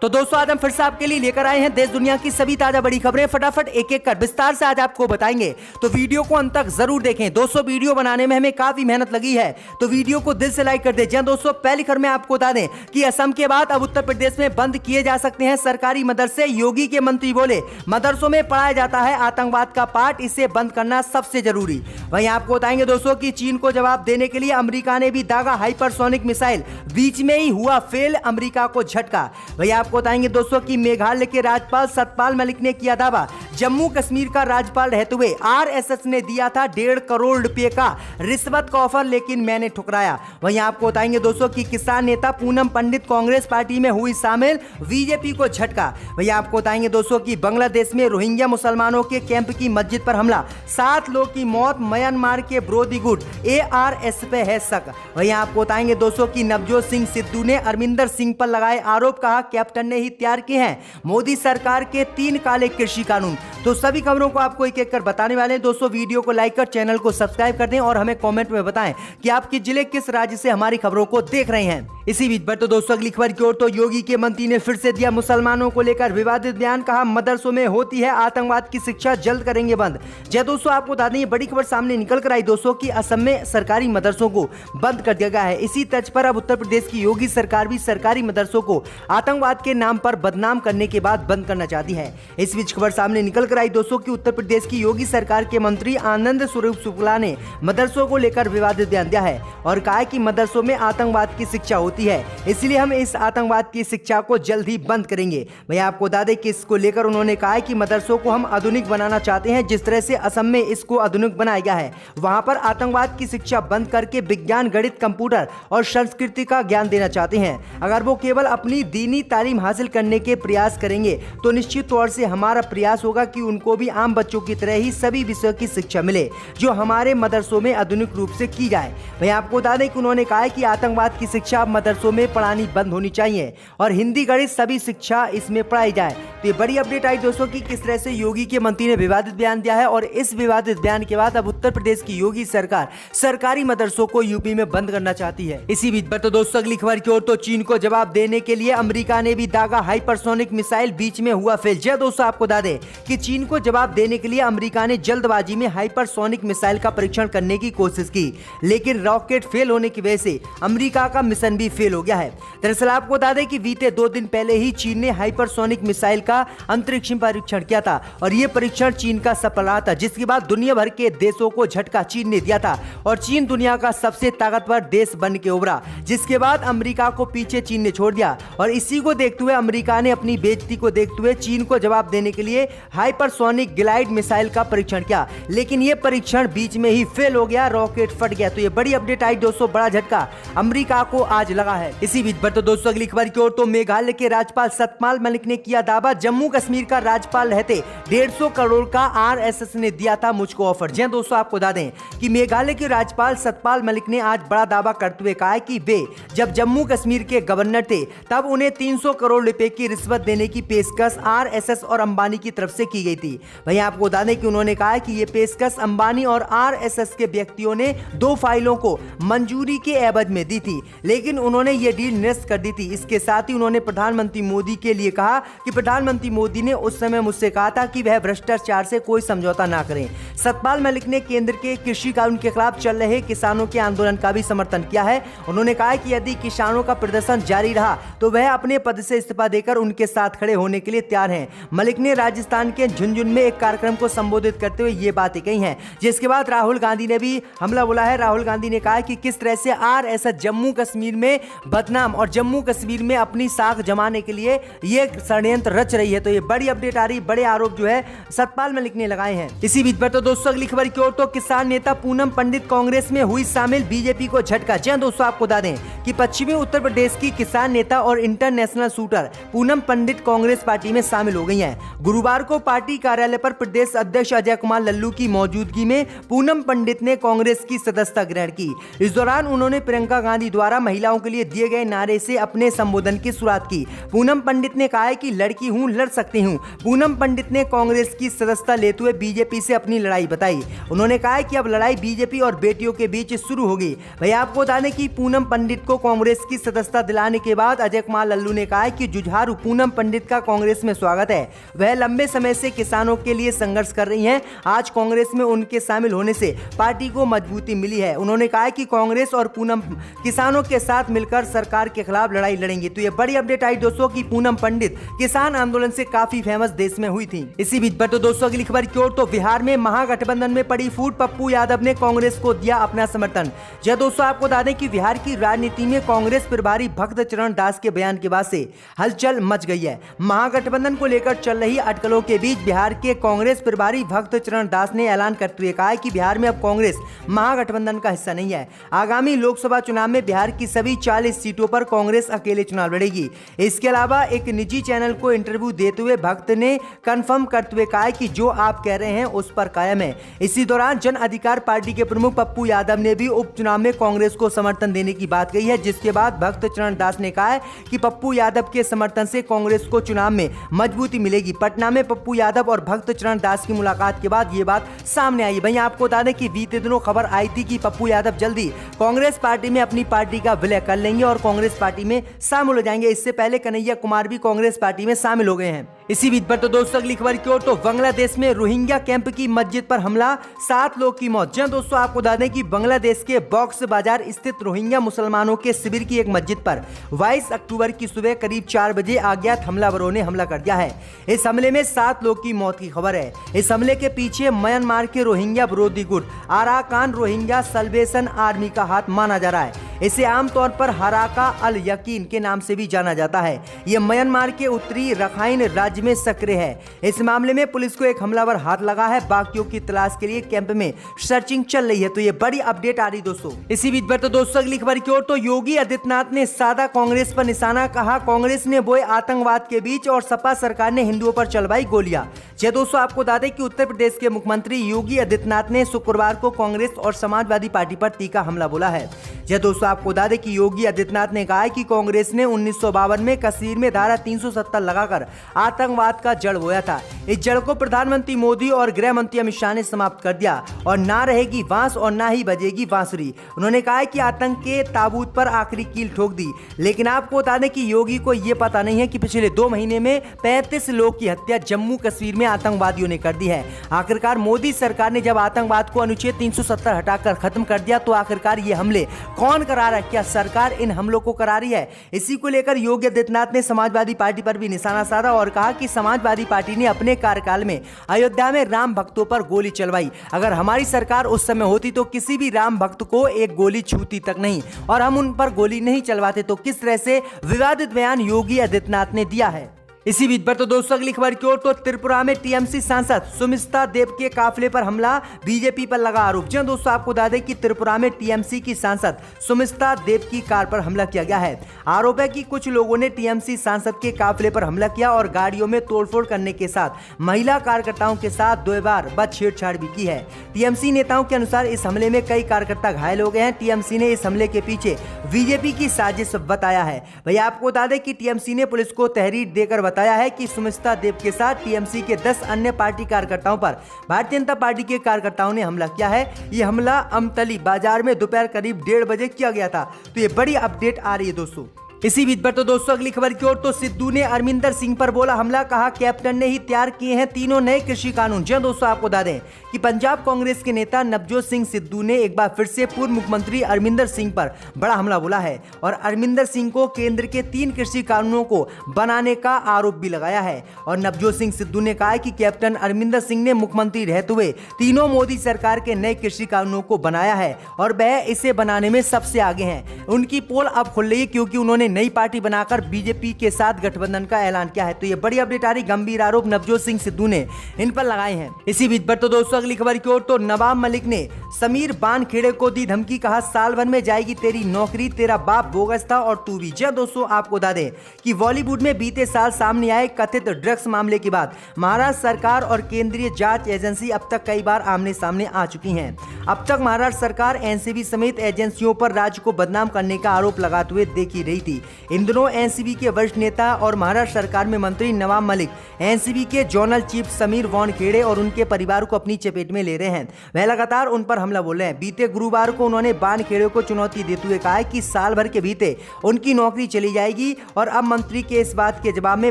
तो दोस्तों आज हम फिर से आपके लिए लेकर आए हैं देश दुनिया की सभी ताजा बड़ी खबरें। फटाफट एक एक कर विस्तार से आज आपको बताएंगे, तो वीडियो को अंत तक जरूर देखें। दोस्तों वीडियो बनाने में हमें काफी मेहनत लगी है, तो वीडियो को दिल से लाइक कर दें। दोस्तों पहली खबर में आपको बता दें कि असम के बाद अब उत्तर प्रदेश में बंद किए जा सकते हैं सरकारी मदरसे। योगी के मंत्री बोले मदरसों में पढ़ाया जाता है आतंकवाद का पाठ, इसे बंद करना सबसे जरूरी। वहीं आपको बताएंगे दोस्तों कि चीन को जवाब देने के लिए अमेरिका ने भी दागा हाइपरसोनिक मिसाइल, बीच में ही हुआ फेल, अमेरिका को झटका। वहीं आपको बताएंगे दोस्तों कि मेघालय के राज्यपाल सतपाल मलिक ने किया दावा, जम्मू कश्मीर का राज्यपाल रहते हुए आरएसएस ने दिया था 1.5 करोड़ रुपए का रिश्वत का ऑफर, लेकिन मैंने ठुकराया। वहीं आपको बताएंगे दोस्तों कि किसान नेता पूनम पंडित कांग्रेस पार्टी में हुई शामिल, बीजेपी को झटका। वहीं आपको बताएंगे दोस्तों कि बांग्लादेश में रोहिंग्या मुसलमानों के कैंप की मस्जिद पर हमला, 7 लोग की मौत, म्यांमार के विरोधी गुट एआरएस पे है शक। वहीं आपको बताएंगे दोस्तों कि नवजोत सिंह सिद्धू ने अरविंदर सिंह पर लगाए आरोप, कहा कैप्टन ने ही तैयार किए हैं मोदी सरकार के 3 काले कृषि कानून। तो सभी खबरों को आपको एक एक कर बताने वाले हैं। दोस्तों वीडियो को लाइक कर चैनल को सब्सक्राइब कर दें और हमें कमेंट में बताएं कि आप किस जिले किस राज्य से हमारी खबरों को देख रहे हैं। इसी बीच पर तो दोस्तों अगली खबर की ओर, तो योगी के मंत्री ने फिर से दिया मुसलमानों को लेकर विवादित बयान, कहा मदरसों में होती है आतंकवाद की शिक्षा, जल्द करेंगे बंद। जय दोस्तों आपको बता दें ये बड़ी खबर सामने निकल कर आई दोस्तों कि असम में सरकारी मदरसों को बंद कर दिया गया है। इसी तर्ज पर अब उत्तर प्रदेश की योगी सरकार भी सरकारी मदरसों को आतंकवाद के नाम पर बदनाम करने के बाद बंद करना चाहती है। इस बीच खबर सामने निकल कर आई दोस्तों कि उत्तर प्रदेश की योगी सरकार के मंत्री आनंद स्वरूप शुक्ला ने मदरसों को लेकर विवादित बयान दिया है और कहा कि मदरसों में आतंकवाद की शिक्षा होती है, इसलिए हम इस आतंकवाद की शिक्षा को जल्द ही बंद करेंगे। भाई आपको बता दें कि इसको लेकर उन्होंने कहा कि मदरसों को हम आधुनिक बनाना चाहते हैं, जिस तरह से असम में इसको आधुनिक बनाया गया है, वहां पर आतंकवाद की शिक्षा बंद करके विज्ञान, गणित, कंप्यूटर और संस्कृति का ज्ञान देना चाहते हैं। अगर वो केवल अपनी दीनी तालीम हासिल करने के प्रयास करेंगे तो निश्चित तौर से हमारा प्रयास होगा कि उनको भी आम बच्चों की तरह ही सभी विषयों की शिक्षा मिले, जो हमारे मदरसों में आधुनिक रूप से की जाए। भाई आपको बता दें कि उन्होंने कहा कि आतंकवाद की शिक्षा मदरसों में पढ़ानी बंद होनी चाहिए और हिंदी, गणित सभी शिक्षा इसमें पढ़ाई जाए। तो ये बड़ी अपडेट आई दोस्तों कि किस तरह से योगी के मंत्री ने विवादित बयान दिया है और इस विवादित बयान के बाद अब उत्तर प्रदेश की योगी सरकार सरकारी मदरसों को यूपी में बंद करना चाहती है। इसी बीच पर तो दोस्तों अगली खबर की ओर, तो चीन को जवाब देने के लिए अमेरिका ने भी दागा हाइपरसोनिक मिसाइल, बीच में हुआ फेल। जय दोस्तों आपको बता दें कि चीन को जवाब देने के लिए अमेरिका ने जल्दबाजी में हाइपरसोनिक मिसाइल का परीक्षण करने की कोशिश की, लेकिन रॉकेट फेल होने की वजह से अमेरिका का मिशन भी फेल हो गया है। दरअसल आपको बता दें कि बीते 2 दिन पहले ही चीन ने हाइपरसोनिक मिसाइल का अंतरिक्ष में परीक्षण किया था और यह परीक्षण चीन का सफल रहा था, जिसके बाद दुनिया भर के देशों को झटका चीन ने दिया था और चीन दुनिया का सबसे ताकतवर देश बन के उभरा, जिसके बाद अमेरिका को पीछे चीन ने छोड़ दिया। और इसी को देखते हुए अमेरिका ने अपनी बेइज्जती को देखते हुए चीन को जवाब देने के लिए हाइपरसोनिक ग्लाइड मिसाइल का परीक्षण किया, लेकिन यह परीक्षण बीच में ही फेल हो गया, रॉकेट फट गया। तो ये बड़ी अपडेट आई दोस्तों, बड़ा झटका अमेरिका को आज लगा है। इसी बीच पर तो दोस्तों अगली खबर की ओर, तो मेघालय के राज्यपाल सतपाल मलिक ने किया दावा, जम्मू कश्मीर का राज्यपाल रहते 150 करोड़ का आरएसएस ने दिया था मुझको ऑफर। जी दोस्तों आपको बता दें कि मेघालय के राज्यपाल सतपाल मलिक ने आज बड़ा दावा करते हुए कहा कि वे जब जम्मू कश्मीर के गवर्नर थे तब उन्हें 300 करोड़ रुपए की रिश्वत देने की पेशकश आरएसएस और अंबानी की तरफ से की गई थी। वहीं आपको बता दें कि उन्होंने कहा कि यह पेशकश अंबानी और आरएसएस के व्यक्तियों ने 2 फाइलों को मंजूरी के एवज में दी थी, लेकिन उन्होंने ये डील निरस्त कर दी थी। इसके साथ ही उन्होंने प्रधानमंत्री मोदी के लिए कहा कि प्रधानमंत्री मोदी ने उस समय मुझसे कहा था कि वह भ्रष्टाचार से कोई समझौता ना करें। सतपाल मलिक ने केंद्र के कृषि कानून के खिलाफ चल रहे किसानों के आंदोलन का भी समर्थन किया है। उन्होंने कहा कि यदि किसानों का प्रदर्शन जारी रहा तो वह अपने पद से इस्तीफा देकर उनके साथ खड़े होने के लिए तैयार हैं। मलिक ने राजस्थान के झुंझुनू में एक कार्यक्रम को संबोधित करते हुए ये बातें कही हैं, जिसके बाद राहुल गांधी ने भी हमला बोला है। राहुल गांधी ने कहा कि किस तरह से आरएसएस जम्मू कश्मीर में बदनाम और जम्मू कश्मीर में अपनी साख जमाने के लिए ये षड्यंत्र रच रही है। तो ये बड़ी अपडेट आ रही, बड़े आरोप जो है सतपाल मलिक ने लगाए हैं। इसी बीच पर तो दोस्तों अगली खबर की ओर, तो किसान नेता पूनम पंडित कांग्रेस में हुई शामिल, बीजेपी को झटका। जी दोस्तों आपको बता दें कि पश्चिमी उत्तर प्रदेश की किसान नेता और इंटरनेशनल शूटर पूनम पंडित कांग्रेस पार्टी में शामिल हो गई हैं। गुरुवार को पार्टी कार्यालय पर प्रदेश अध्यक्ष अजय कुमार लल्लू की मौजूदगी में पूनम पंडित ने कांग्रेस की सदस्यता ग्रहण की। इस दौरान उन्होंने प्रियंका गांधी द्वारा महिलाओं के लिए दिए गए नारे से अपने संबोधन की शुरुआत की। पूनम पंडित ने कहा कि लड़की हूं, लड़ सकती हूं। पूनम पंडित ने कांग्रेस की सदस्यता लेते हुए बीजेपी से अपनी लड़ाई बताई। उन्होंने कहा कि अब लड़ाई बीजेपी और बेटियों के बीच शुरू होगी। भैया आपको बता दें कि पूनम पंडित को कांग्रेस की सदस्यता दिलाने के बाद अजय कुमार लल्लू ने कहा कि जुझारू पूनम पंडित का कांग्रेस में स्वागत है। वह लंबे समय से किसानों के लिए संघर्ष कर रही हैं। आज कांग्रेस में उनके शामिल होने से पार्टी को मजबूती मिली है। उन्होंने कहा कि कांग्रेस और पूनम किसानों के साथ मिलकर सरकार के खिलाफ लड़ाई लड़ेंगे। तो ये बड़ी अपडेट आई दोस्तों की पूनम पंडित किसान आंदोलन से काफी फेमस देश में हुई थी। इसी बीच पर तो दोस्तों अगली खबर की ओर, तो बिहार में महागठबंधन में पड़ी फूट, पप्पू यादव ने कांग्रेस को दिया अपना समर्थन। जय दोस्तों आपको बता दें कि बिहार की राजनीति में कांग्रेस प्रभारी भक्त चरण दास के बयान के बाद से हलचल मच गई है। महागठबंधन को लेकर चल रही अटकलों के बीच बिहार के कांग्रेस प्रभारी भक्त चरण दास ने ऐलान करते हुए कहा कि बिहार में अब कांग्रेस महागठबंधन का हिस्सा नहीं है। आगामी लोकसभा चुनाव में बिहार की सभी 40 सीटों पर कांग्रेस अकेले चुनाव लड़ेगी। इसके अलावा एक निजी चैनल को इंटरव्यू देते हुए भक्त ने कंफर्म करते हुए कहा कि जो आप कह रहे हैं उस पर कायम है। इसी दौरान जन अधिकार पार्टी के प्रमुख पप्पू यादव ने भी उपचुनाव में कांग्रेस को समर्थन देने की बात कही है, जिसके बाद भक्त चरण दास ने कहा है कि पप्पू यादव के समर्थन से कांग्रेस को चुनाव में मजबूती मिलेगी। पटना में पप्पू यादव और भक्त चरण दास की मुलाकात के बाद ये बात सामने आई। वहीं आपको बता दें कि बीते दिनों खबर आई थी कि पप्पू यादव जल्दी कांग्रेस पार्टी में अपनी पार्टी का विलय कर लेंगे और कांग्रेस पार्टी में शामिल हो जाएंगे। इससे पहले कन्हैया कुमार भी कांग्रेस पार्टी में शामिल हो गए हैं। इसी बीच पर तो दोस्तों अगली खबर की ओर, तो बांग्लादेश में रोहिंग्या कैंप की मस्जिद पर हमला, 7 लोग की मौत। जी दोस्तों आपको बता दें कि बांग्लादेश के बॉक्स बाजार स्थित रोहिंग्या मुसलमानों के शिविर की एक मस्जिद पर 22 अक्टूबर की सुबह करीब 4 बजे अज्ञात हमलावरों ने हमला कर दिया है। इस हमले में 7 लोग की मौत की खबर है। इस हमले के पीछे म्यांमार के रोहिंग्या विरोधी गुट अराकान रोहिंग्या सल्वेशन आर्मी का हाथ माना जा रहा है। इसे आमतौर पर हराका अल यकीन के नाम से भी जाना जाता है। यह म्यांमार के उत्तरी रखाइन राज्य में सक्रिय है। इस मामले में पुलिस को एक हमलावर हाथ लगा है। बाकियों की तलाश के लिए कैंप में सर्चिंग चल रही है। तो ये बड़ी अपडेट आ रही दोस्तों। इसी बीच पर तो दोस्तों अगली खबर की ओर, तो योगी आदित्यनाथ ने साधा कांग्रेस पर निशाना, कहा कांग्रेस ने बोए आतंकवाद के बीच और सपा सरकार ने हिंदुओं पर चलवाई गोलियां। जय दोस्तों आपको बता दें कि उत्तर प्रदेश के मुख्यमंत्री योगी आदित्यनाथ ने शुक्रवार को कांग्रेस और समाजवादी पार्टी पर तीखा हमला बोला है। जय दोस्तों आपको बता दें कि योगी आदित्यनाथ ने कहा है कि कांग्रेस ने 1952 में कश्मीर में धारा 370 लगाकर आतंकवाद का जड़ बोया था। इस जड़ को प्रधानमंत्री मोदी और गृह मंत्री अमित शाह ने समाप्त कर दिया और ना रहेगी बांस और ना ही बजेगी बांसुरी। उन्होंने कहा है कि आतंक के ताबूत पर आखिरी कील ठोक दी। लेकिन आपको बता दें कि योगी को यह पता नहीं है कि पिछले 2 महीने में 35 लोग की हत्या जम्मू कश्मीर में आतंकवादियों ने कर दी है। आखिरकार मोदी सरकार ने जब आतंकवाद को अनुच्छेद 370 हटाकर खत्म कर दिया, तो आखिरकार ये हमले कौन करा रहा है? क्या सरकार इन हमलों को करा रही है? इसी को लेकर योगी आदित्यनाथ ने समाजवादी पार्टी पर भी निशाना साधा और कहा कि समाजवादी पार्टी ने अपने कार्यकाल में अयोध्या में राम भक्तों पर गोली चलवाई। अगर हमारी सरकार उस समय होती तो किसी भी राम भक्त को एक गोली छूती तक नहीं और हम उन पर गोली नहीं चलवाते। तो किस तरह से विवादित बयान योगी आदित्यनाथ ने दिया है। इसी बीच पर तो दोस्तों अगली खबर की ओर, तो त्रिपुरा में टीएमसी सांसद सुमित्रा देव के काफिले पर हमला, बीजेपी पर लगा आरोप। जी दोस्तों आपको बता दें कि त्रिपुरा में टीएमसी की सांसद सुमित्रा देव की कार पर हमला किया गया है। आरोप है कि कुछ लोगों ने टीएमसी सांसद के काफिले पर हमला किया और गाड़ियों में तोड़फोड़ करने के साथ महिला कार्यकर्ताओं के साथ 2 बार बद छेड़छाड़ भी की है। टीएमसी नेताओं के अनुसार इस हमले में कई कार्यकर्ता घायल हो गए हैं। टीएमसी ने इस हमले के पीछे बीजेपी की साजिश बताया है। भैया आपको बता दें कि टीएमसी ने पुलिस को तहरीर देकर बताया है कि सुमित्रा देव के साथ टीएमसी के 10 अन्य पार्टी कार्यकर्ताओं पर भारतीय जनता पार्टी के कार्यकर्ताओं ने हमला किया है। यह हमला अमतली बाजार में दोपहर करीब 1:30 बजे किया गया था। तो ये बड़ी अपडेट आ रही है दोस्तों। इसी बीच पर तो दोस्तों अगली खबर की ओर, तो सिद्धू ने अरविंदर सिंह पर बोला हमला, कहा कैप्टन ने ही तैयार किए हैं तीनों नए कृषि कानून। जी दोस्तों आपको बता दें कि पंजाब कांग्रेस के नेता नवजोत सिंह सिद्धू ने एक बार फिर से पूर्व मुख्यमंत्री अरविंदर सिंह पर बड़ा हमला बोला है और अरविंदर सिंह को केंद्र के 3 कृषि कानूनों को बनाने का आरोप भी लगाया है। और नवजोत सिंह सिद्धू ने कहा कि कैप्टन अरविंदर सिंह ने मुख्यमंत्री रहते हुए तीनों मोदी सरकार के नए कृषि कानूनों को बनाया है और वह इसे बनाने में सबसे आगे हैं। उनकी पोल अब खुल रही है क्योंकि उन्होंने नई पार्टी बनाकर बीजेपी के साथ गठबंधन का ऐलान किया है। तो ये बड़ी अपडेट आ रही, गंभीर आरोप नवजोत सिंह सिद्धू ने इन पर लगाए हैं। इसी बीच पर तो दोस्तों अगली खबर की ओर, तो नवाब मलिक ने समीर बानखेड़े को दी धमकी, कहा साल भर में जाएगी तेरी नौकरी, तेरा बाप बोगस था और तू भी। जी दोस्तों, आपको बता दें कि बॉलीवुड में बीते साल सामने आए कथित ड्रग्स मामले के बाद महाराष्ट्र सरकार और केंद्रीय जांच एजेंसी अब तक कई बार आमने सामने आ चुकी हैं। अब तक महाराष्ट्र सरकार एनसीबी समेत एजेंसियों पर राज्य को बदनाम करने का आरोप लगाते हुए देखी रही थी। इन दिनों एनसीबी के वरिष्ठ नेता और महाराष्ट्र सरकार में मंत्री नवाब मलिक एनसीबी के जोनल चीफ समीर वानखेड़े और उनके परिवार को अपनी चपेट में ले रहे हैं। वह लगातार उन पर हमला बोल रहे हैं। बीते गुरुवार को उन्होंने वानखेड़े को चुनौती देते हुए कहा है कि साल भर के बीते उनकी नौकरी चली जाएगी। और अब मंत्री के इस बात के जवाब में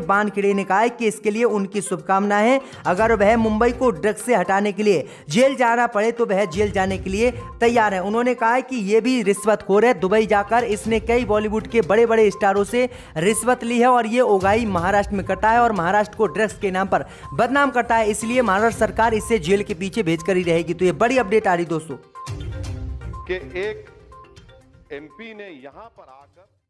वानखेड़े ने कहा है कि इसके लिए उनकी शुभकामनाएं हैं। अगर वह मुंबई को ड्रग्स से हटाने के लिए जेल जाना पड़े तो वह जेल जाने के लिए तैयार है। उन्होंने कहा है कि यह भी रिश्वतखोर है। दुबई जाकर इसने कई बॉलीवुड के बड़े बड़े स्टारों से रिश्वत ली है और ये उगाही महाराष्ट्र में करता है और महाराष्ट्र को ड्रग्स के नाम पर बदनाम करता है। इसलिए महाराष्ट्र सरकार इसे जेल के पीछे भेजकर ही रहेगी। तो ये बड़ी अपडेट आ रही दोस्तों कि एक एमपी ने यहां पर आकर